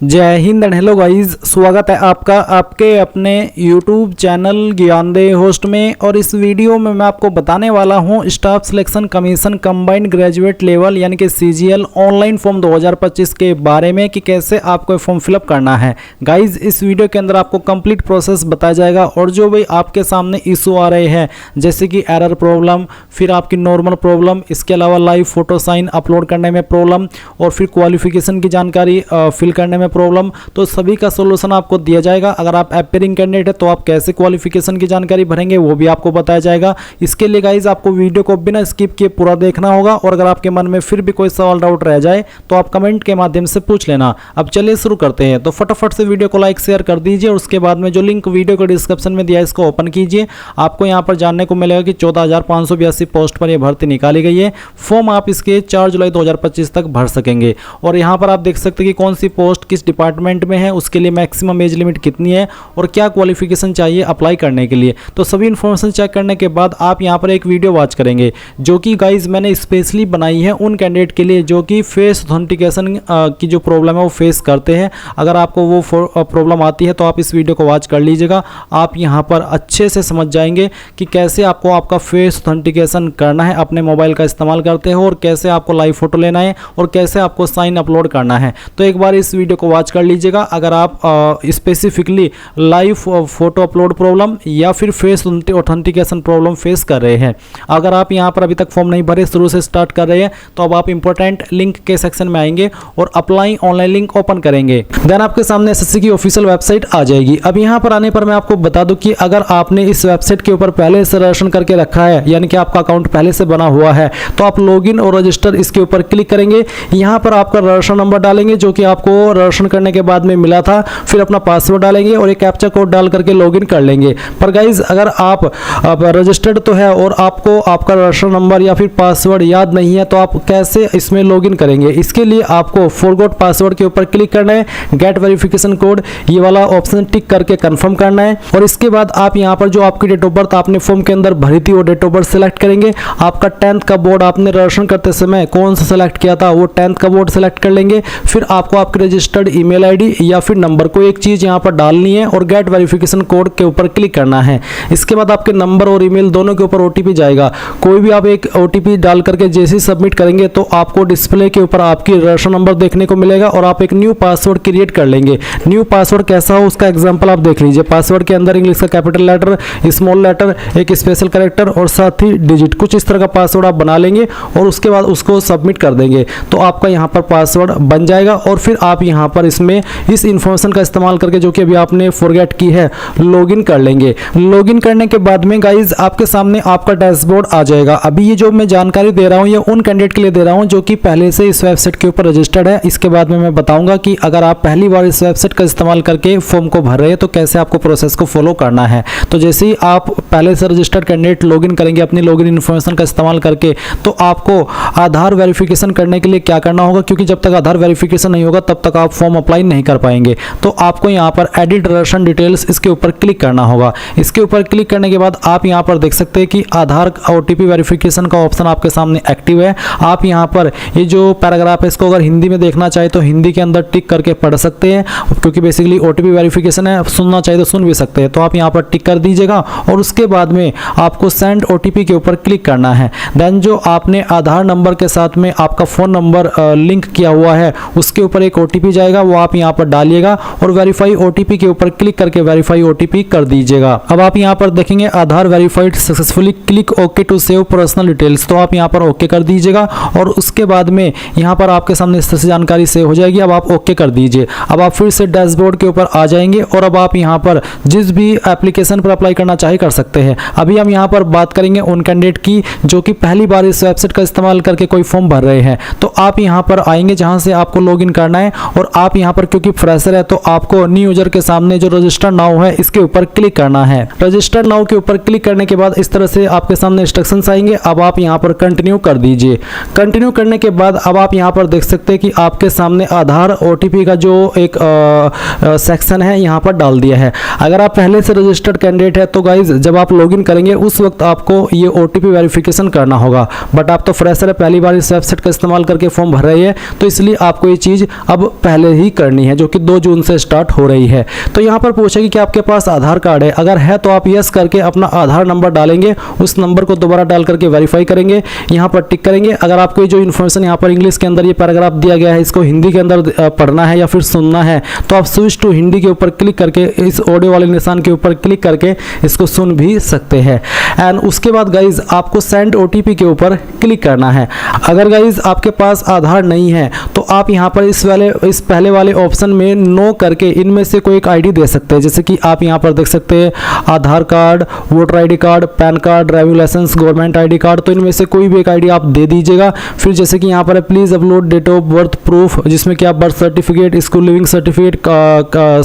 जय Hind and hello guys, स्वागत है आपका आपके अपने YouTube चैनल ज्ञानदेह होस्ट में। और इस वीडियो में मैं आपको बताने वाला हूं staff selection commission combined graduate level यानी कि CGL ऑनलाइन फॉर्म 2025 के बारे में कि कैसे आपको फॉर्म फिलअप करना है। गाइस इस वीडियो के अंदर आपको कंप्लीट प्रोसेस बताया जाएगा और जो भी आपके सामने इशू आ रहे हैं जैसे कि एरर प्रॉब्लम, फिर आपकी नॉर्मल प्रॉब्लम, इसके अलावा लाइव फोटो साइन अपलोड करने में प्रॉब्लम और फिर क्वालिफिकेशन की जानकारी फिल करने में प्रॉब्लम, तो सभी का सोल्यूशन आपको दिया जाएगा। अगर आप एपियरिंग कैंडिडेट है तो आप कैसे क्वालिफिकेशन की जानकारी भरेंगे वो भी आपको बताया जाएगा। इसके लिए गाइज आपको वीडियो को बिना स्किप किए पूरा देखना होगा और अगर आपके मन में फिर भी कोई सवाल डाउट रह जाए तो आप कमेंट के माध्यम से पूछ लेना। अब चलिए शुरू करते हैं। तो फटाफट से वीडियो को लाइक शेयर कर दीजिए और उसके बाद में जो लिंक वीडियो को डिस्क्रिप्शन में दिया है इसको ओपन कीजिए। आपको यहाँ पर जानने को मिलेगा कि 14,582 पोस्ट पर यह भर्ती निकाली गई है। फॉर्म आप इसके 4 जुलाई 2025 तक भर सकेंगे और यहाँ पर आप देख सकते हैं कि कौन सी पोस्ट किस डिपार्टमेंट में है, उसके लिए मैक्सिमम एज लिमिट कितनी है और क्या क्वालिफिकेशन चाहिए अप्लाई करने के लिए। तो सभी इन्फॉर्मेशन चेक करने के बाद आप यहाँ पर एक वीडियो वॉच करेंगे जो कि गाइज मैंने स्पेशली बनाई है उन कैंडिडेट के लिए जो कि फेस ऑथेंटिकेशन की जो प्रॉब्लम है वो फेस करते हैं। अगर आपको वो प्रॉब्लम आती है तो आप इस वीडियो को वॉच कर लीजिएगा। आप यहाँ पर अच्छे से समझ जाएंगे कि कैसे आपको आपका फेस ऑथेंटिकेशन करना है अपने मोबाइल का इस्तेमाल करते हो और कैसे आपको लाइव फोटो लेना है और कैसे आपको साइन अपलोड करना है। तो एक बार इस वीडियो को वॉच कर लीजिएगा। अगर आप specifically live photo upload problem या फिर फेस ऑथेंटिकेशन प्रॉब्लम फेस कर रहे हैं, अगर आप यहाँ पर अभी तक फॉर्म नहीं भरे, शुरू से स्टार्ट कर रहे हैं, तो अब आप इंपॉर्टेंट लिंक के सेक्शन में आएंगे और अप्लाई ऑनलाइन लिंक ओपन करेंगे। देन आपके सामने एसएससी की ऑफिशियल वेबसाइट आ जाएगी। अब यहाँ पर आने पर मैं आपको बता दूं कि अगर आपने इस वेबसाइट के ऊपर पहले से रजिस्ट्रेशन करके रखा है यानी कि आपका अकाउंट पहले से बना हुआ है तो आप लॉगिन और रजिस्टर इसके ऊपर क्लिक करेंगे। यहाँ पर आपका रजिस्ट्रेशन नंबर डालेंगे जो कि आपको रजिस्ट्रेशन करने के बाद में मिला था, फिर अपना पासवर्ड डालेंगे और एक कैप्चा कोड डाल करके लॉगिन कर लेंगे। पर गाइज अगर आप रजिस्टर्ड तो है और आपको आपका रजिस्ट्रेशन नंबर या फिर पासवर्ड याद नहीं है तो आप कैसे इसमें लॉगिन करेंगे। इसके लिए आपको फॉरगॉट पासवर्ड के ऊपर क्लिक करना है, गेट वेरिफिकेशन कोड ये वाला ऑप्शन टिक करके कंफर्म करना है और इसके बाद आप यहाँ पर जो आपकी डेट ऑफ बर्थ आपने फॉर्म के अंदर भरी थी वो डेट ऑफ बर्थ सेलेक्ट करेंगे। आपका 10th का बोर्ड आपने रजिस्ट्रेशन करते समय कौन सा सेलेक्ट किया था वो 10th का बोर्ड सेलेक्ट कर लेंगे। फिर आपको आपकी रजिस्टर्ड ईमेल आईडी या फिर नंबर को एक चीज यहाँ पर डालनी है और गेट वेरिफिकेशन कोड के ऊपर क्लिक करना है। इसके बाद आपके नंबर और ईमेल दोनों के ऊपर ओटीपी जाएगा। कोई भी आप एक ओटीपी डाल करके जैसे ही सबमिट करेंगे तो आपको डिस्प्ले के ऊपर आपकी रजिस्ट्रेशन नंबर देखने को मिलेगा और आप एक न्यू पासवर्ड क्रिएट कर लेंगे। न्यू पासवर्ड कैसा हो उसका एग्जांपल आप देख लीजिए। पासवर्ड के अंदर इंग्लिश का कैपिटल लेटर, स्मॉल लेटर, एक स्पेशल कैरेक्टर और साथ ही डिजिट, कुछ इस तरह का पासवर्ड आप बना लेंगे और उसके बाद उसको सबमिट कर देंगे तो आपका यहाँ पर पासवर्ड बन जाएगा। और फिर आप यहाँ पर इसमें इस इंफॉर्मेशन का इस्तेमाल करके जो कि अभी आपने फॉरगेट की है लॉगिन कर लेंगे। लॉगिन करने के बाद में गाइज आपके सामने आपका डैशबोर्ड आ जाएगा। अभी ये जो मैं जानकारी दे रहा हूँ ये उन कैंडिडेट के लिए दे रहा हूँ जो कि पहले से इस वेबसाइट के ऊपर रजिस्टर्ड है। इसके बाद में मैं बताऊंगा कि अगर आप पहली बार इस वेबसाइट का इस्तेमाल करके फॉर्म को भर रहे हैं तो कैसे आपको प्रोसेस को फॉलो करना है। तो जैसे ही आप पहले से रजिस्टर्ड कैंडिडेट लॉगिन करेंगे अपनी लॉगिन इन्फॉर्मेशन का इस्तेमाल करके तो आपको आधार वेरिफिकेशन करने के लिए क्या करना होगा, क्योंकि जब तक आधार वेरिफिकेशन नहीं होगा तब तक आप फॉर्म अप्लाई नहीं कर पाएंगे। तो आपको यहाँ पर एडिट रजिस्ट्रेशन डिटेल्स इसके ऊपर क्लिक करना होगा। इसके ऊपर क्लिक करने के बाद आप यहाँ पर देख सकते हैं कि आधार ओटीपी वेरिफिकेशन का ऑप्शन आपके सामने एक्टिव है। आप यहाँ पर ये जो पैराग्राफ है इसको अगर हिंदी में देखना चाहे तो हिंदी के अंदर टिक करके पढ़ सकते हैं, क्योंकि बेसिकली ओटीपी वेरिफिकेशन है, सुनना चाहिए तो सुन भी सकते हैं। तो आप यहाँ पर टिक कर दीजिएगा और उसके बाद में आपको सेंड ओटीपी के ऊपर क्लिक करना है। देन जो आपने आधार नंबर के साथ में आपका फोन नंबर लिंक किया हुआ है उसके ऊपर एक ओटीपी जाएगा, वो आप यहाँ पर डालिएगा और वेरीफाई ओटीपी के ऊपर क्लिक करके वेरीफाई ओटीपी कर दीजिएगा। अब आप यहाँ पर देखेंगे Aadhaar verified successfully, click okay to save personal details, तो आप यहाँ पर ओके कर दीजिएगा और उसके बाद में यहाँ पर आपके सामने इस तरह से जानकारी सेव हो जाएगी। अब आप ओके कर दीजिए। अब आप फिर से डैशबोर्ड के ऊपर आ जाएंगे और अब आप यहाँ पर जिस भी एप्लीकेशन पर अप्लाई करना चाहे कर सकते हैं। अभी हम यहाँ पर बात करेंगे उन कैंडिडेट की जो कि पहली बार इस वेबसाइट का इस्तेमाल करके कोई फॉर्म भर रहे हैं। तो आप यहाँ पर आएंगे जहाँ से आपको लॉगिन करना है और आप यहाँ पर क्योंकि फ्रेशर है तो आपको न्यू यूजर के सामने जो रजिस्टर नाउ है इसके ऊपर क्लिक करना है। रजिस्टर नाउ के ऊपर क्लिक करने के बाद इस तरह से आपके सामने इंस्ट्रक्शंस आएंगे। अब आप यहाँ पर कंटिन्यू कर दीजिए। कंटिन्यू करने के बाद अब आप यहाँ पर देख सकते हैं कि आपके सामने आधार ओटीपी का जो एक सेक्शन है यहाँ पर डाल दिया है। अगर आप पहले से रजिस्टर्ड कैंडिडेट है तो गाइज जब आप लॉगिन करेंगे उस वक्त आपको ये ओटीपी वेरिफिकेशन करना होगा, बट आप तो फ्रेशर है, पहली बार इस वेबसाइट का इस्तेमाल करके फॉर्म भर रहे हैं तो इसलिए आपको ये चीज़ अब पहले ही करनी है, जो कि 2 जून से स्टार्ट हो रही है। तो यहाँ पर पूछेगी कि आपके पास आधार कार्ड है, अगर है तो आप यस करके अपना आधार नंबर डालेंगे, उस नंबर को दोबारा डाल करके वेरीफाई करेंगे, यहाँ पर टिक करेंगे। अगर आपको जो इन्फॉर्मेशन यहाँ पर इंग्लिश के अंदर ये पैराग्राफ दिया गया है इसको हिंदी के अंदर पढ़ना है या फिर सुनना है, तो आप स्विच टू हिंदी के ऊपर क्लिक करके इस ऑडियो वाले निशान के ऊपर क्लिक करके इसको सुन भी सकते हैं। एंड उसके बाद गाइज आपको सेंड ओटीपी के ऊपर क्लिक करना है। अगर गाइज आपके पास आधार नहीं है तो आप यहाँ पर इस पहले वाले ऑप्शन में नो करके इनमें से कोई एक आईडी दे सकते हैं। जैसे कि आप यहाँ पर देख सकते हैं Aadhaar card, voter ID card, PAN card, driving licence, government ID card, तो इनमें से कोई भी एक आईडी आप दे दीजिएगा। फिर जैसे कि यहाँ पर है please upload date of birth proof, जिसमें कि आप birth certificate, school leaving certificate,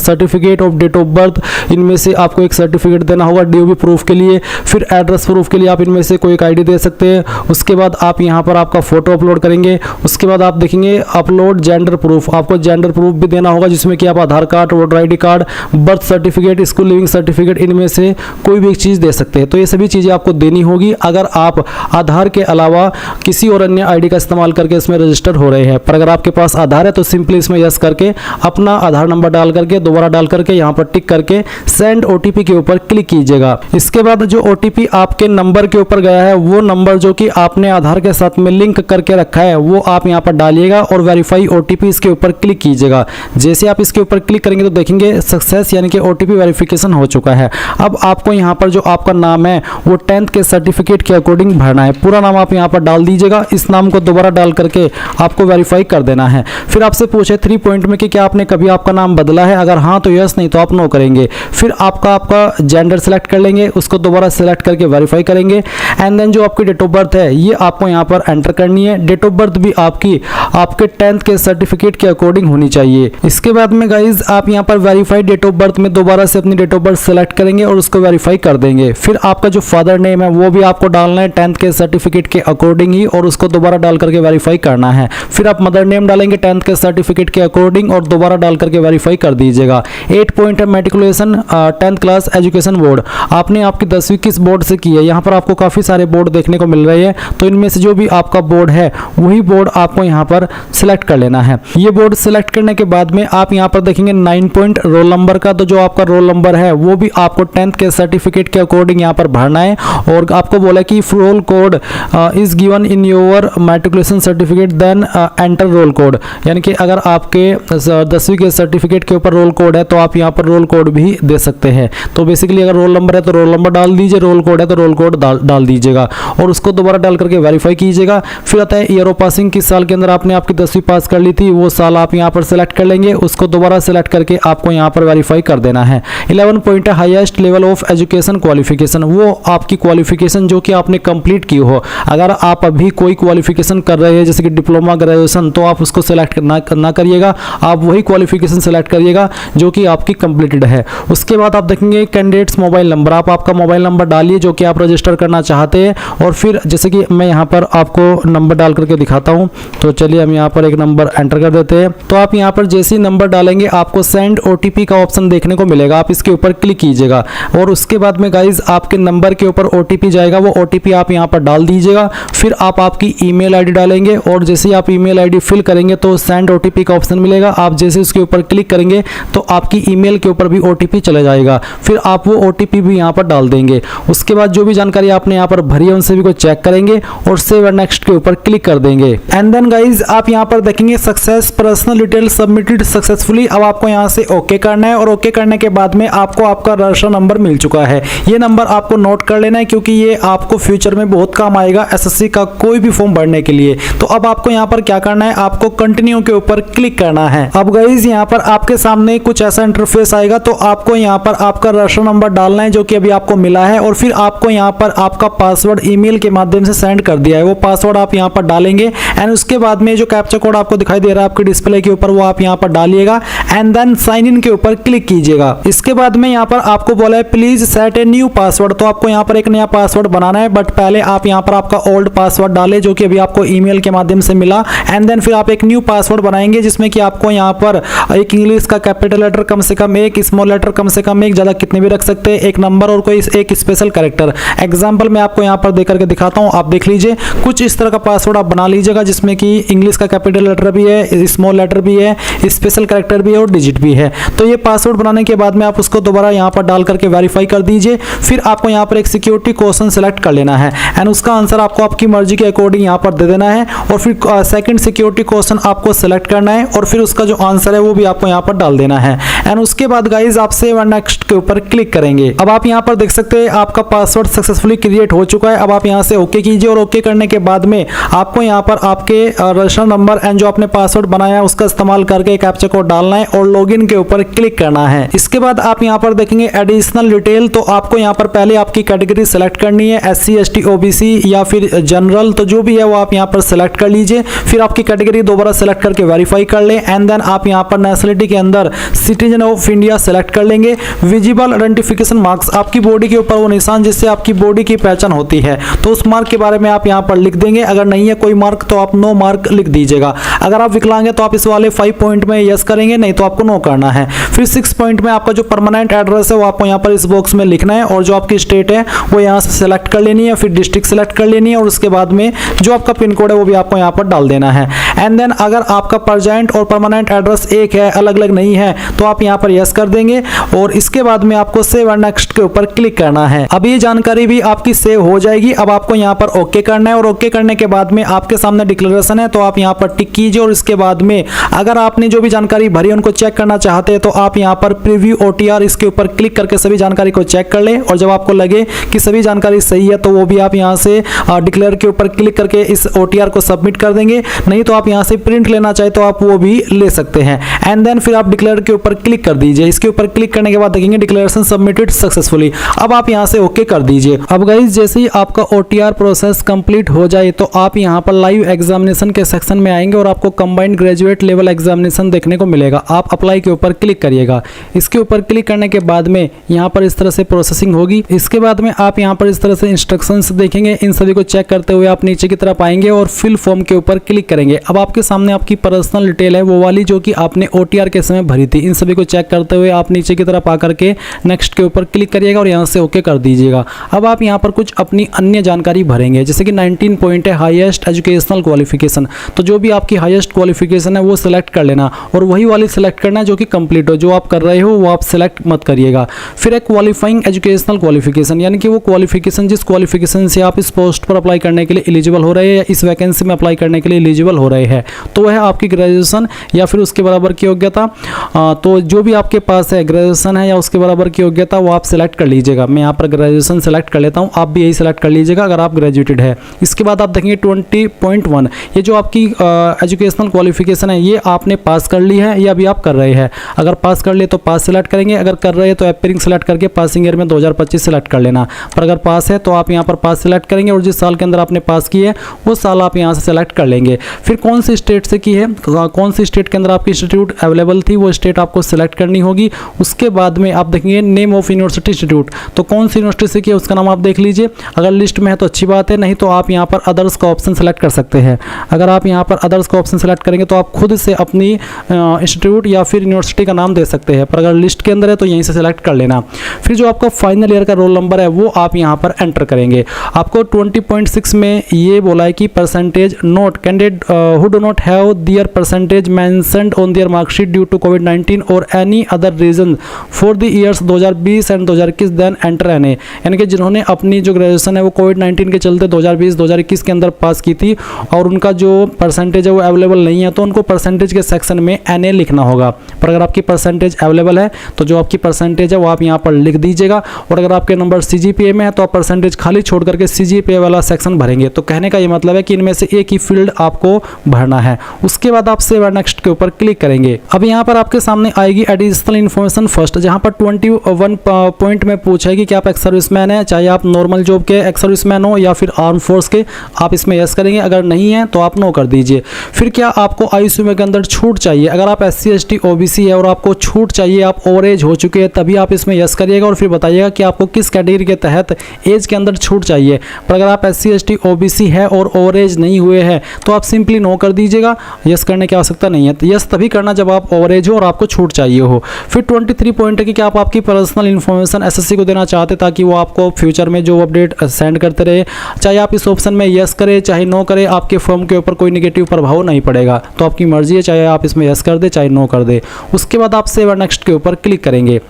certificate of date of birth, इनमें से आपको एक सर्टिफिकेट देना होगा डीओबी प्रूफ के लिए। फिर एड्रेस प्रूफ के लिए आप इनमें से कोई एक आईडी दे सकते हैं। उसके बाद आप यहाँ पर आपका फोटो अपलोड करेंगे। उसके बाद आप देखेंगे अपलोड जेंडर प्रूफ, आपको जेंडर प्रूफ भी देना होगा, जिसमें कि आप Aadhaar card, voter ID card, birth certificate, school leaving certificate, इनमें से कोई भी एक चीज़ दे सकते हैं। तो ये सभी चीज़ें आपको देनी होगी अगर आप आधार के अलावा किसी और अन्य आईडी का इस्तेमाल करके इसमें रजिस्टर हो रहे हैं। पर अगर आपके पास आधार है तो सिंपली इसमें यस करके अपना आधार नंबर डाल करके दोबारा डाल करके यहाँ पर टिक करके सेंड ओटीपी के ऊपर क्लिक कीजिएगा। इसके बाद जो ओटीपी आपके नंबर के ऊपर गया है वो नंबर जो कि आपने आधार के साथ में लिंक करके रखा है वो आप यहाँ पर डालिएगा और वेरीफाई ओटीपी इसके ऊपर क्लिक कीजिएगा। जैसे आप इसके ऊपर क्लिक करेंगे तो देखेंगे सक्सेस यानी कि ओटीपी वेरिफिकेशन हो चुका है। अब आपको यहाँ पर जो आपका नाम है वो 10th के सर्टिफिकेट के अकॉर्डिंग भरना है। पूरा नाम आप यहाँ पर डाल दीजिएगा। इस नाम को दोबारा डाल करके आपको वेरीफाई कर देना है। फिर आपसे पूछे 3 पॉइंट में कि क्या आपने कभी आपका नाम बदला है, अगर हाँ तो यस, नहीं तो आप नो करेंगे। फिर आपका जेंडर सेलेक्ट कर लेंगे, उसको दोबारा सेलेक्ट करके वेरीफाई करेंगे। एंड देन जो आपकी डेट ऑफ बर्थ है ये आपको यहाँ पर एंटर करनी है। डेट ऑफ बर्थ भी आपके 10th के सर्टिफिकेट के अकॉर्डिंग होनी चाहिए। इसके बाद में गाइज आप यहाँ पर वेरीफाइड डेट ऑफ बर्थ में दोबारा से अपनी डेट ऑफ बर्थ सेलेक्ट करेंगे और उसको वेरीफाई कर देंगे। फिर आपका जो फादर नेम है वो भी आपको डालना है 10th के सर्टिफिकेट के अकॉर्डिंग ही और उसको दोबारा डाल करके वेरीफाई करना है। फिर आप मदर नेम डालेंगे 10th के सर्टिफिकेट के अकॉर्डिंग और दोबारा डाल करके वेरीफाई कर दीजिएगा। 8 पॉइंट है matriculation 10th class education board, आपने आपकी 10वीं किस बोर्ड से की है। यहाँ पर आपको काफ़ी सारे बोर्ड देखने को मिल रहे हैं, तो इनमें से जो भी आपका बोर्ड है वही बोर्ड आपको यहाँ पर सिलेक्ट कर लेना है। ये बोर्ड सिलेक्ट करने के बाद में आप यहाँ पर देखेंगे 9 पॉइंट रोल नंबर का, तो जो आपका रोल नंबर है वो भी आपको 10th के सर्टिफिकेट के अकॉर्डिंग यहाँ पर भरना है। और आपको बोला कि if roll code is given in your matriculation certificate then enter roll code, यानी कि अगर आपके 10वीं के सर्टिफिकेट के ऊपर रोल कोड है तो आप यहाँ पर रोल कोड भी दे सकते हैं। तो बेसिकली अगर रोल नंबर है तो रोल नंबर डाल दीजिए, रोल कोड है तो रोल कोड डाल दीजिएगा और उसको दोबारा डाल करके वेरीफाई कीजिएगा। फिर आता है ईयर ऑफ पासिंग, किस साल के अंदर आपने आपकी 10वीं पास कर ली थी वो साल आप यहाँ पर सेलेक्ट कर लेंगे, उसको दोबारा सेलेक्ट करके आपको यहाँ पर वेरीफाई कर देना है। 11 पॉइंट है highest level of education qualification, वो आपकी क्वालिफिकेशन जो कि आपने कंप्लीट की हो। अगर आप अभी कोई क्वालिफिकेशन कर रहे हैं जैसे कि डिप्लोमा, ग्रेजुएशन, तो आप उसको सेलेक्ट ना करिएगा, आप वही क्वालिफिकेशन सेलेक्ट करिएगा जो कि आपकी कंप्लीटेड है। उसके बाद आप देखेंगे कैंडिडेट्स मोबाइल नंबर, आप आपका मोबाइल नंबर डालिए जो कि आप रजिस्टर करना चाहते हैं। और फिर जैसे कि मैं यहाँ पर आपको नंबर डाल करके दिखाता हूँ, तो चलिए हम यहाँ पर एक नंबर एंटर कर देते हैं। तो आप यहाँ पर जैसे ही नंबर डालेंगे आपको सेंड ओटीपी का ऑप्शन देखने को मिलेगा, आप इसके ऊपर क्लिक कीजिएगा और उसके बाद में गाइज आपके नंबर के ऊपर ओटीपी जाएगा, वो ओटीपी आप यहाँ पर डाल दीजिएगा। फिर आप आपकी ईमेल आईडी डालेंगे और जैसे ही आप ईमेल आईडी फिल करेंगे तो सेंड ओटीपी का ऑप्शन मिलेगा, आप जैसे उसके ऊपर क्लिक करेंगे तो आपकी ईमेल के ऊपर भी ओटीपी चला जाएगा। फिर आप वो ओटीपी भी यहाँ पर डाल देंगे। उसके बाद जो भी जानकारी आपने यहाँ पर भरी है उन सभी को चेक करेंगे और सेव एंड नेक्स्ट के ऊपर क्लिक कर देंगे। एंड देन गाइज आप यहाँ पर देखेंगे success personal detail submitted successfully. अब आपको यहाँ से ओके करना है और ओके करने के बाद में आपको आपका रजिस्टर नंबर मिल चुका है। ये नंबर आपको नोट कर लेना है क्योंकि ये आपको फ्यूचर में बहुत काम आएगा एसएससी का कोई भी फॉर्म भरने के लिए। तो अब आपको यहाँ पर क्या करना है, आपको कंटिन्यू के ऊपर क्लिक करना है। अब गाइज यहाँ पर आपके सामने कुछ ऐसा इंटरफेस आएगा, तो आपको यहाँ पर आपका रजिस्टर नंबर डालना है जो कि अभी आपको मिला है और फिर आपको यहाँ पर आपका पासवर्ड ईमेल के माध्यम से सेंड कर दिया है, वो पासवर्ड आप यहाँ पर डालेंगे। एंड उसके बाद में जो कैप्चा कोड आपको दिखाई दे रहा है आपके डिस्प्ले के ऊपर वो आप यहाँ पर डालिएगा एंड देन साइन इन के ऊपर क्लिक कीजिएगा। इसके बाद में यहाँ पर आपको बोला है please set a new password, तो आपको यहाँ पर एक नया पासवर्ड बनाना है, बट पहले आप यहाँ पर आपका ओल्ड पासवर्ड डालें जो कि अभी आपको ईमेल के माध्यम से मिला। एंड देन फिर आप एक न्यू पासवर्ड बनाएंगे जिसमें कि आपको यहाँ पर एक इंग्लिश का कैपिटल लेटर कम से कम एक, स्मॉल लेटर कम से कम एक, ज्यादा कितने भी रख सकते हैं, एक नंबर और कोई एक स्पेशल कैरेक्टर। एग्जाम्पल मैं आपको यहाँ पर देख करके दिखाता हूँ, आप देख लीजिए। कुछ इस तरह का पासवर्ड आप बना लीजिएगा जिसमें कि इंग्लिश का कैपिटल लेटर भी है, स्मॉल लेटर भी है, स्पेशल कैरेक्टर भी है और डिजिट भी है। तो ये पासवर्ड बनाने के बाद में आप उसको दोबारा यहाँ पर डाल करके वेरीफाई कर दीजिए। फिर आपको यहाँ पर एक सिक्योरिटी क्वेश्चन सेलेक्ट कर लेना है एंड उसका आंसर आपको आपकी मर्जी के अकॉर्डिंग यहाँ पर दे देना है और फिर सेकंड सिक्योरिटी क्वेश्चन आपको सेलेक्ट करना है और फिर उसका जो आंसर है वो भी आपको यहाँ पर डाल देना है एंड उसके बाद गाइज आप सेव एंड नेक्स्ट के ऊपर क्लिक करेंगे। अब आप यहाँ पर देख सकते हैं आपका पासवर्ड सक्सेसफुली क्रिएट हो चुका है। अब आप यहाँ से ओके कीजिए और ओके करने के बाद में आपको यहाँ पर आपके रजिस्टर नंबर एंड जो आपने पासवर्ड बनाया है उसका इस्तेमाल करके कैप्चा कोड डालना है और लॉगिन के ऊपर क्लिक करना है। इसके बाद आप यहाँ पर देखेंगे एडिशनल डिटेल, तो आपको यहाँ पर पहले आपकी कैटेगरी सेलेक्ट करनी है, SC ST OBC या फिर जनरल, तो जो भी है वो आप यहाँ पर सेलेक्ट कर लीजिए। फिर आपकी कैटेगरी दोबारा सेलेक्ट करके वेरीफाई कर लें एंड देन आप यहाँ पर नेशनलिटी के अंदर सिटीजन ऑफ इंडिया सेलेक्ट कर लेंगे। विजिबल आइडेंटिफिकेशन मार्क्स, आपकी बॉडी के ऊपर वो निशान जिससे आपकी बॉडी की पहचान होती है, तो उस मार्क के बारे में आप यहाँ पर लिख देंगे। अगर नहीं है कोई मार्क तो आप नो मार्क लिख दीजिएगा। अगर आप विकलांग है तो आप इस वाले 5 पॉइंट में यस करेंगे, नहीं तो आपको नो करना है। फिर 6 पॉइंट में आपका जो परमानेंट एड्रेस है वो आपको यहाँ पर इस बॉक्स में लिखना है और जो आपकी स्टेट है वो यहाँ से सेलेक्ट कर लेनी है, फिर डिस्ट्रिक्ट सेलेक्ट कर लेनी है और उसके बाद में जो आपका पिन कोड है वो भी आपको यहाँ पर डाल देना है। एंड देन अगर आपका प्रेजेंट और परमानेंट एड्रेस एक है, अलग अलग नहीं है, तो आप यहाँ पर यस कर देंगे और इसके बाद में आपको सेव एंड नेक्स्ट के ऊपर क्लिक करना है। अब ये जानकारी भी आपकी सेव हो जाएगी। अब आपको यहाँ पर ओके करना है और ओके करने के बाद में आपके सामने डिक्लेरेशन है तो आप यहाँ पर टिक कीजिए और इसके बाद में अगर आपने जो भी जानकारी भरी है उनको चेक करना चाहते हैं तो आप यहाँ पर प्रीव्यू OTR इसके ऊपर क्लिक करके सभी जानकारी को चेक कर लें और जब आपको लगे कि सभी जानकारी सही है तो वो भी आप यहाँ से डिक्लेयर के ऊपर क्लिक करके इस OTR को सबमिट कर देंगे। नहीं तो आप यहाँ से प्रिंट लेना चाहे तो आप वो भी ले सकते हैं एंड देन फिर आप डिक्लेयर के ऊपर क्लिक कर दीजिए। इसके ऊपर क्लिक करने के बाद देखेंगे डिक्लेरेशन सबमिटेड सक्सेसफुली। अब आप यहाँ से ओके कर दीजिए। अब गाइस जैसे ही आपका OTR प्रोसेस कंप्लीट हो जाए तो आप यहाँ पर लाइव एग्जामिनेशन के सेक्शन में आएंगे और आपको कंबाइंड ग्रेजुएट लेवल एग्जामिनेशन देखने को मिलेगा। आप अप्लाई के ऊपर क्लिक करिएगा। इसके ऊपर क्लिक करने के बाद में यहाँ पर इस तरह से प्रोसेसिंग होगी। इसके बाद में आप यहाँ पर इस तरह से इंस्ट्रक्शंस देखेंगे। इन सभी को चेक करते हुए आप नीचे की तरफ आएंगे और फिल फॉर्म के ऊपर क्लिक करेंगे। अब आपके सामने आपकी पर्सनल डिटेल है वो वाली जो कि आपने OTR के समय भरी थी। इन सभी को चेक करते हुए आप नीचे की तरफ आकर के नेक्स्ट के ऊपर क्लिक करिएगा और यहाँ से ओके कर दीजिएगा। अब आप यहाँ पर कुछ अपनी अन्य जानकारी भरेंगे जैसे कि 19 पॉइंट है हाईएस्ट एजुकेशनल क्वालिफिकेशन, तो जो भी आपकी हाईएस्ट क्वालिफिकेशन है वो सिलेक्ट कर लेना और वही वाली सिलेक्ट करना है जो कि कंप्लीट हो। जो आप कर रहे हो वो आप सिलेक्ट मत करिएगा। फिर एक क्वालिफाइंग एजुकेशनल क्वालिफिकेशन, यानी कि वो क्वालिफिकेशन जिस क्वालिफिकेशन से आप इस पोस्ट पर अप्लाई करने के लिए एलिजिबल हो रहे हैं या इस वैकेंसी में अप्लाई करने के लिए एलिजिबल हो रहे हैं, तो वह आपकी ग्रेजुएशन या फिर उसके बराबर की योग्यता। तो जो भी आपके पास है ग्रेजुएशन है या उसके बराबर की योग्यता वो आप सिलेक्ट कर लीजिएगा। मैं यहाँ पर ग्रेजुएशन सेलेक्ट कर लेता हूँ, आप भी यही सेलेक्ट कर लीजिएगा अगर आप ग्रेजुएटेड है। इसके बाद आप देखेंगे 20.1, ये जो आपकी एजुकेशनल क्वालिफिकेशन है ये आपने पास कर ली है या अभी आप कर रहे हैं। अगर पास कर लिए तो पास सेलेक्ट करेंगे, अगर कर रहे हैं तो अपीयरिंग सेलेक्ट करके पासिंग ईयर में 2025 सेलेक्ट कर लेना। पर अगर पास है तो आप यहाँ पर पास सेलेक्ट करेंगे और जिस साल के अंदर आपने पास की है वो साल आप यहाँ से सेलेक्ट कर लेंगे। फिर कौन सी स्टेट से की है, कौन सी स्टेट के अंदर आपकी इंस्टीट्यूट अवेलेबल थी वो स्टेट आपको सेलेक्ट करनी होगी। उसके बाद में आप देखेंगे नेम ऑफ यूनिवर्सिटी इंस्टीट्यूट, तो कौन सी यूनिवर्सिटी से की है उसका नाम आप देख लीजिए। अगर लिस्ट में है तो अच्छी बात है, नहीं तो आप यहाँ पर अदर्स का ऑप्शन सेलेक्ट कर सकते हैं। अगर आप यहाँ पर अदर्स का ऑप्शन सेलेक्ट करेंगे तो आप खुद से अपनी इंस्टीट्यूट या फिर यूनिवर्सिटी का नाम दे सकते हैं, पर अगर लिस्ट के अंदर है तो यहीं से सेलेक्ट कर लेना। फिर जो आपका फाइनल ईयर का रोल नंबर है वो आप यहाँ पर एंटर करेंगे। आपको 20.6 में ये बोला है कि percentage note candidate who do not have their percentage mentioned on their marksheet due to कोविड-19 और any other reason for the years 2020 and 2021 then enter N A, यानी कि जिन्होंने अपनी जो ग्रेजुएशन है वो कोविड-19 के चलते 2020-2021 के अंदर पास की थी और उनका जो परसेंटेज है वो अवेलेबल नहीं है तो उनको परसेंटेज के सेक्शन में NA लिखना होगा। पर अगर आपकी परसेंटेज अवेलेबल है तो जो आपकी परसेंटेज है वो आप यहाँ पर लिख दीजिएगा और अगर आपके नंबर CGPA में है तो आप परसेंटेज खाली छोड़ करके CGPA वाला सेक्शन भरेंगे। तो कहने का ये मतलब है कि इनमें से एक ही फील्ड आपको भरना है। उसके बाद आप सेव एंड नेक्स्ट के ऊपर क्लिक करेंगे। अब यहाँ पर आपके सामने आएगी एडिशनल इन्फॉर्मेशन फर्स्ट, जहाँ पर 21 पॉइंट में पूछेगी कि आप एक्स सर्विसमैन है, चाहे आप नॉर्मल जॉब के एक्स सर्विसमैन हो या फिर आर्म फोर्स के, आप इसमें यस करेंगे। अगर नहीं है तो आप नो कर दीजिए। फिर क्या आपको आयु सीमा के अंदर छूट चाहिए, अगर आप SC ST OBC है और आपको छूट चाहिए, आप ओवर एज हो चुके हैं, तभी आप इसमें यस करिएगा और फिर बताइएगा कि आपको किस कैटेगरी के तहत एज के अंदर छूट चाहिए। पर अगर आप SC ST OBC है और ओवर एज नहीं हुए हैं तो आप सिंपली नो नो कर दीजिएगा, यस करने की आवश्यकता नहीं है। तो यस तभी करना जब आप ओवरेज हो और आपको छूट चाहिए हो। फिर 23 पॉइंट है कि आप आपकी पर्सनल इन्फॉर्मेशन एसएससी को देना चाहते ताकि वो आपको फ्यूचर में जो अपडेट सेंड करते रहे। चाहे आप इस ऑप्शन में यस करें चाहे नो करें, आपके फर्म के ऊपर कोई नेगेटिव प्रभाव नहीं पड़ेगा, तो आपकी मर्जी है, चाहे आप इसमें यस कर दे चाहे नो कर दे। उसके बाद आप सेव और नेक्स्ट के ऊपर क्लिक करेंगे।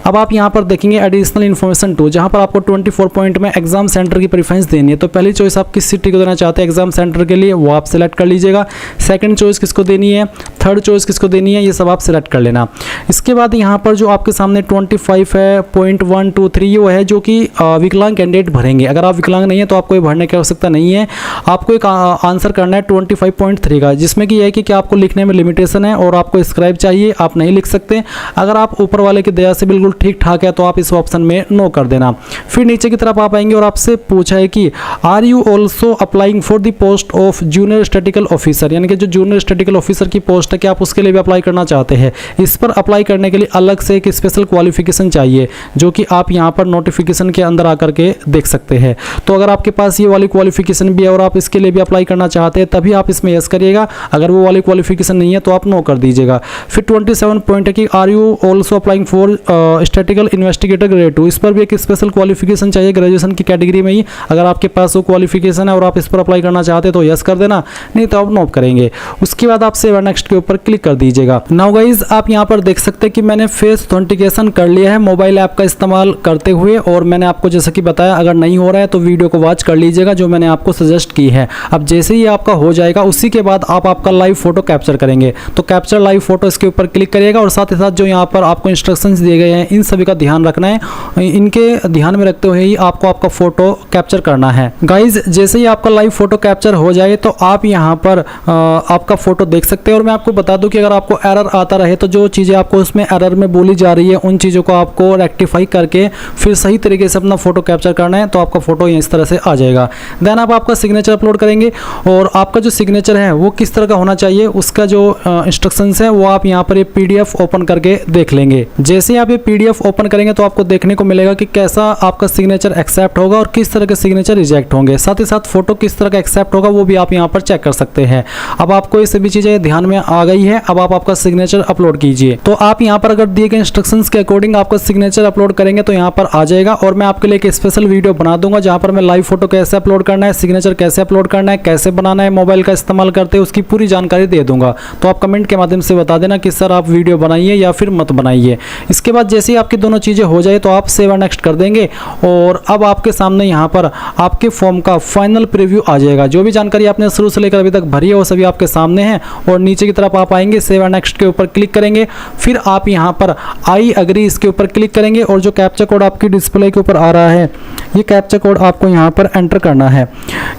अब आप यहाँ पर देखेंगे एडिशनल इन्फॉर्मेशन 2, जहाँ पर आपको 24 पॉइंट में एग्जाम सेंटर की प्रेफरेंस देनी है। तो पहली चॉइस आप किस सिटी को देना चाहते हैं एग्जाम सेंटर के लिए, वो आप सेलेक्ट कर लीजिएगा। सेकंड चॉइस किसको देनी है, थर्ड चॉइस किसको देनी है, ये सब आप सेलेक्ट कर लेना। इसके बाद यहाँ पर जो आपके सामने 25 है पॉइंट 1 2 3 वो है जो कि विकलांग कैंडिडेट भरेंगे। अगर आप विकलांग नहीं है तो आपको ये भरने की आवश्यकता नहीं है। आपको एक आंसर करना है 25.3 का, जिसमें कि यह है कि आपको लिखने में लिमिटेशन है और आपको स्क्राइब चाहिए, आप नहीं लिख सकते। अगर आप ऊपर वाले की दया से बिल्कुल ठीक ठाक है तो आप इस ऑप्शन में नो कर देना। फिर नीचे की तरफ आप आएंगे और आपसे पूछा है कि are you also applying for the post of junior statical officer, यानी कि जो जूनियर स्टैटिकल ऑफिसर की पोस्ट है कि आप उसके लिए भी अप्लाई करना चाहते हैं। इस पर अप्लाई करने के लिए अलग से एक स्पेशल क्वालिफिकेशन चाहिए जो कि आप यहाँ पर नोटिफिकेशन के अंदर आकर के देख सकते हैं। तो अगर आपके पास ये वाली क्वालिफिकेशन भी है और आप इसके लिए भी अप्लाई करना चाहते हैं तभी आप इसमें यस करिएगा। अगर वो वाली क्वालिफिकेशन नहीं है तो आप नो कर दीजिएगा। फिर 27 पॉइंट है कि are you also applying for statical investigator grade 2, इस पर भी एक स्पेशल क्वालिफिकेशन चाहिए ग्रेजुएशन की कैटेगरी में ही। अगर आपके पास वो क्वालिफिकेशन है और आप इस पर अप्लाई करना चाहते हैं तो यस कर देना, नहीं तो आप नो करेंगे। उसके बाद आप सेव नेक्स्ट के ऊपर क्लिक कर दीजिएगा। नाउ गाइज आप यहाँ पर देख सकते हैं कि मैंने फेस ऑथेंटिकेशन कर लिया है मोबाइल ऐप का इस्तेमाल करते हुए, और मैंने आपको जैसा कि बताया अगर नहीं हो रहा है तो वीडियो को वॉच कर लीजिएगा जो मैंने आपको सजेस्ट की है। अब जैसे ही आपका हो जाएगा उसी के बाद आप आपका लाइव फोटो कैप्चर करेंगे। तो कैप्चर लाइव फोटो इसके ऊपर क्लिक करिएगा और साथ ही साथ जो यहाँ पर आपको इंस्ट्रक्शंस दिए गए हैं इन सभी का ध्यान रखना है। इनके ध्यान में रखते हुए ही आपको आपका फोटो कैप्चर करना है। गाइज जैसे ही आपका लाइव फोटो कैप्चर हो जाए तो आप यहाँ पर आपका फोटो देख सकते हैं। और मैं आपको बता दूं कि अगर आपको एरर आता रहे तो जो चीज़ें आपको उसमें एरर में बोली जा रही है उन चीज़ों को आपको रेक्टिफाई करके फिर सही तरीके से अपना फोटो कैप्चर करना है, तो आपका फोटो इस तरह से आ जाएगा। देन आप आपका सिग्नेचर अपलोड करेंगे और आपका जो सिग्नेचर है वो किस तरह का होना चाहिए उसका जो इंस्ट्रक्शंस है वो आप यहाँ पर ये PDF ओपन करके देख लेंगे। जैसे आप ये PDF ओपन करेंगे तो आपको देखने को मिलेगा कि कैसा आपका सिग्नेचर एक्सेप्ट होगा और किस तरह के सिग्नेचर रिजेक्ट होंगे। साथ ही साथ फोटो किस तरह का एक्सेप्ट होगा वो भी आप यहाँ पर चेक कर सकते हैं। अब आपको ये सभी चीज़ें ध्यान में आ गई है। अब आप आपका सिग्नेचर अपलोड कीजिए। तो आप यहाँ पर अगर दिए गए इंस्ट्रक्शंस के अकॉर्डिंग आपका सिग्नेचर अपलोड करेंगे तो यहाँ पर आ जाएगा। और मैं आपके लिए एक स्पेशल वीडियो बना दूंगा जहाँ पर मैं लाइव फोटो कैसे अपलोड करना है, सिग्नेचर कैसे अपलोड करना है, कैसे बनाना है मोबाइल का इस्तेमाल करते हैं, उसकी पूरी जानकारी दे दूंगा। तो आप कमेंट के माध्यम से बता देना कि सर आप वीडियो बनाइए या फिर मत बनाइए। इसके बाद जैसे ही आपकी दोनों चीज़ें हो जाए तो आप सेव नेक्स्ट कर देंगे और अब आपके सामने यहाँ पर आपके फॉर्म का फाइनल प्रीव्यू आ जाएगा। जो भी जानकारी आपने शुरू से लेकर अभी तक भरी है वो सभी आपके सामने है। और नीचे की तरफ आप आएंगे, सेव नेक्स्ट के ऊपर क्लिक करेंगे, फिर आप यहाँ पर आई अग्री इसके ऊपर क्लिक करेंगे और जो कैप्चा कोड आपकी डिस्प्ले के ऊपर आ रहा है ये कैप्चा कोड आपको यहाँ पर एंटर करना है।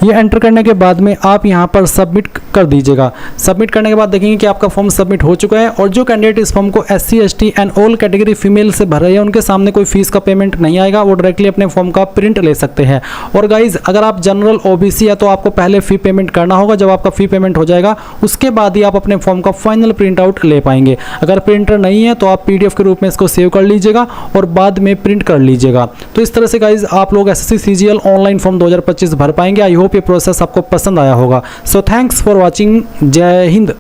ये एंटर करने के बाद में आप यहाँ पर सबमिट कर दीजिएगा। सबमिट करने के बाद देखेंगे कि आपका फॉर्म सबमिट हो चुका है। और जो कैंडिडेट इस फॉर्म को SC ST and all category female से भर रहे हैं उनके सामने कोई फीस का पेमेंट नहीं आएगा, वो डायरेक्टली अपने फॉर्म का प्रिंट ले सकते हैं। और गाइज अगर आप जनरल OBC है तो आपको पहले फी पेमेंट करना होगा। जब आपका फी पेमेंट हो जाएगा उसके बाद ही आप अपने फॉर्म का फाइनल प्रिंट आउट ले पाएंगे। अगर प्रिंटर नहीं है तो आप PDF के रूप में इसको सेव कर लीजिएगा और बाद में प्रिंट कर लीजिएगा। तो इस तरह से गाइज आप लोग SSC CGL ऑनलाइन फॉर्म 2025 भर पाएंगे। आई होप ये प्रोसेस आपको पसंद आया होगा। So thanks for watching. जय हिंद।